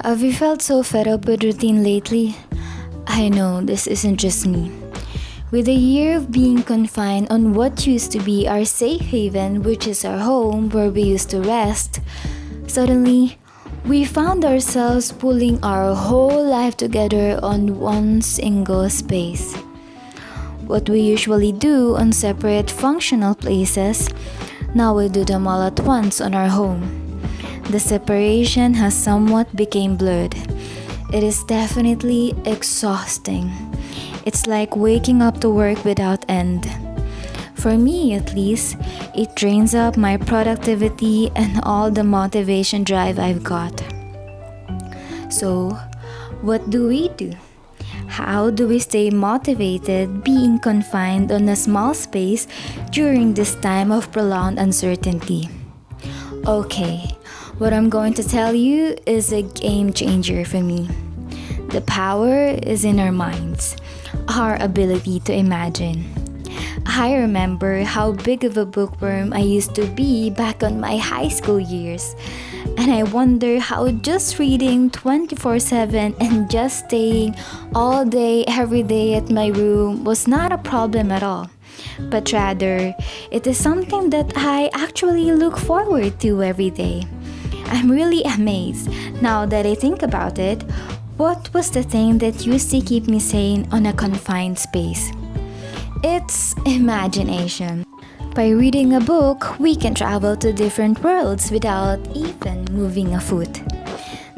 Have you felt so fed up with routine lately? I know this isn't just me. With a year of being confined on what used to be our safe haven, which is our home where we used to rest, suddenly we found ourselves pulling our whole life together on one single space. What we usually do on separate functional places, now we do them all at once on our home. The separation has somewhat become blurred. It is definitely exhausting. It's like waking up to work without end. For me, at least, it drains up my productivity and all the motivation drive I've got. So, what do we do? How do we stay motivated being confined on a small space during this time of prolonged uncertainty? Okay, what I'm going to tell you is a game changer for me. The power is in our minds, our ability to imagine. I remember how big of a bookworm I used to be back on my high school years. And I wonder how just reading 24/7 and just staying all day, every day at my room was not a problem at all. But rather, it is something that I actually look forward to every day. I'm really amazed now that I think about it. What was the thing that used to keep me sane on a confined space? It's imagination. By reading a book, we can travel to different worlds without even moving a foot.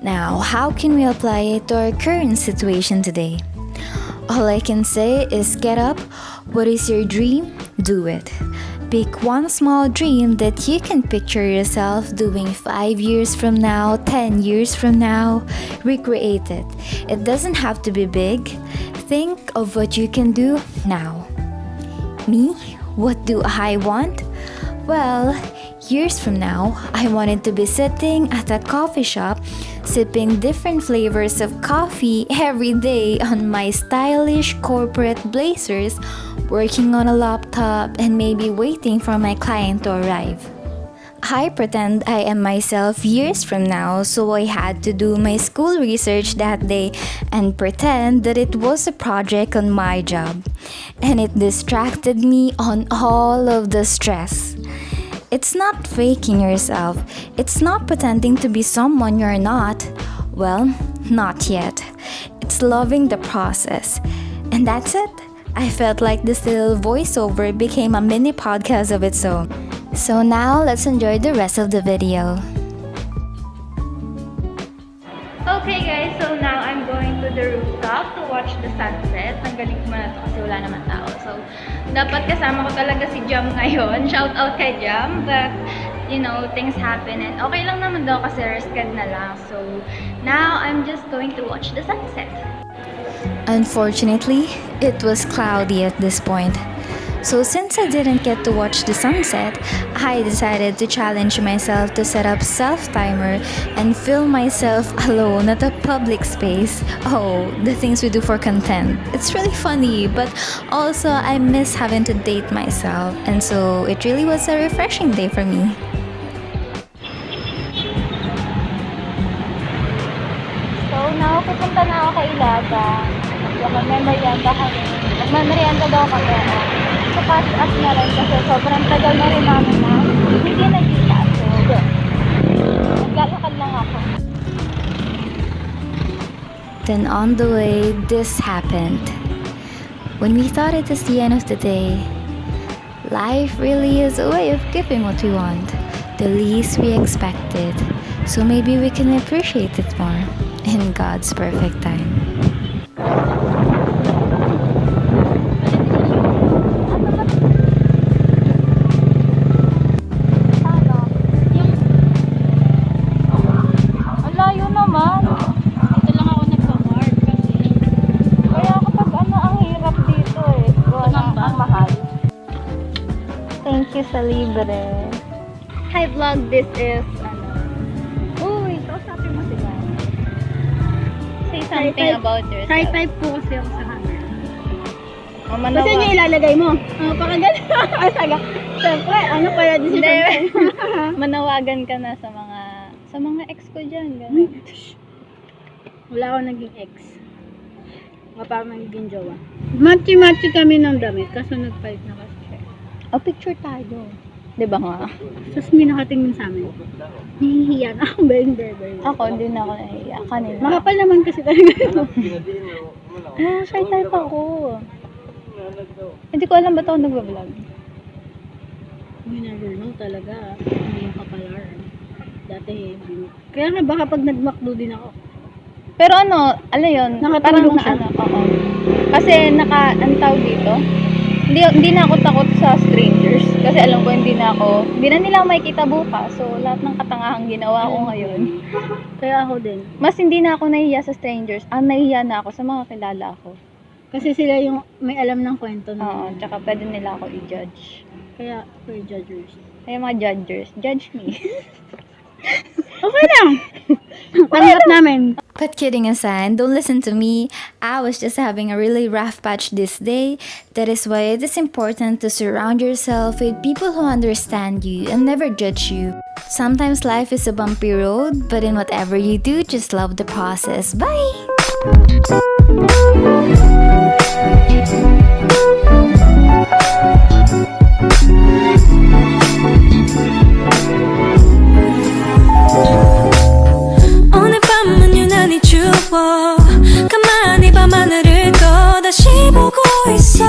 Now, how can we apply it to our current situation today? All I can say is get up. What is your dream? Do it. Pick one small dream that you can picture yourself doing 5 years from now, 10 years from now. Recreate it. It doesn't have to be big. Think of what you can do now. Me? What do I want? Well, years from now, I wanted to be sitting at a coffee shop, sipping different flavors of coffee every day on my stylish corporate blazers, working on a laptop, and maybe waiting for my client to arrive. I pretend I am myself years from now, so I had to do my school research that day and pretend that it was a project on my job. And it distracted me on all of the stress. It's not faking yourself. It's not pretending to be someone you're not. Well, not yet. It's loving the process. And that's it. I felt like this little voiceover became a mini podcast of its own. So now, let's enjoy the rest of the video. Okay guys, so now I'm going to the rooftop to watch the sunset. Tanggalin ko muna ito kasi wala naman tao. So, dapat kasama ko talaga si Jam ngayon. Shout out kay Jam. But, you know, things happen. And okay lang naman daw kasi rested na lang. So, now I'm just going to watch the sunset. Unfortunately, it was cloudy at this point. So since I didn't get to watch the sunset, I decided to challenge myself to set up self-timer and film myself alone at a public space. Oh, the things we do for content. It's really funny, but also I miss having to date myself, and so it really was a refreshing day for me. So now, pupunta na ako kay Ilaga. Magmamerienda daw kami. So, pass up na rin kasi sobrang tagal na rin namin na hindi nagkita. So, naglalakad lang ako. Then on the way, this happened. When we thought it was the end of the day, life really is a way of giving what we want, the least we expected. So maybe we can appreciate it more in God's perfect time. Thank you sa libre. Hi vlog, this is Uy, kausapin mo sila. Say something about yourself. Try type po kasi ako sa camera. Manawa. Kasi niya ilalagay mo. Pakagano. Asaga. Siyempre, ano kaya decision Hindi. ko? Manawagan ka na sa mga ex ko dyan. Ganun. Wala ako naging ex. Wala pa ako naging jowa. Matchy-matchy kami ng damit, kaso nag-fight na kasi siya. O, picture tayo. Diba nga? Tapos may nakatingin sa amin. Nahihiya na ako, berber. Ako, hindi na ako nahiya. Kanina. Makapal naman kasi talaga ito. Shy type ako. Hindi ko alam ba't ako nagbablog. You never know talaga. Hindi yung kapalar. Dati, kaya nga baka pag nag-McDo din ako. Pero ano, alam yun, Nakatulong siya. Oo. Kasi ang tawag dito, hindi na ako takot sa strangers. Kasi alam ko hindi na nila ako makikita bukas. So, lahat ng katangahang ginawa ko ngayon. Kaya ako din. Mas hindi na ako nahihiya sa strangers. Nahihiya na ako sa mga kilala ko. Kasi sila yung may alam ng kwento na. Oo, tsaka pwede nila ako i-judge. Kaya, for judgers. Kaya mga judgers, judge me. Okay lang! Tanggap namin. But kidding aside, don't listen to me. I was just having a really rough patch this day. That is why it is important to surround yourself with people who understand you and never judge you. Sometimes life is a bumpy road, but in whatever you do, just love the process. Bye! 오늘 밤은 유난히 추워 가만히 밤하늘을 떠다시 보고 있어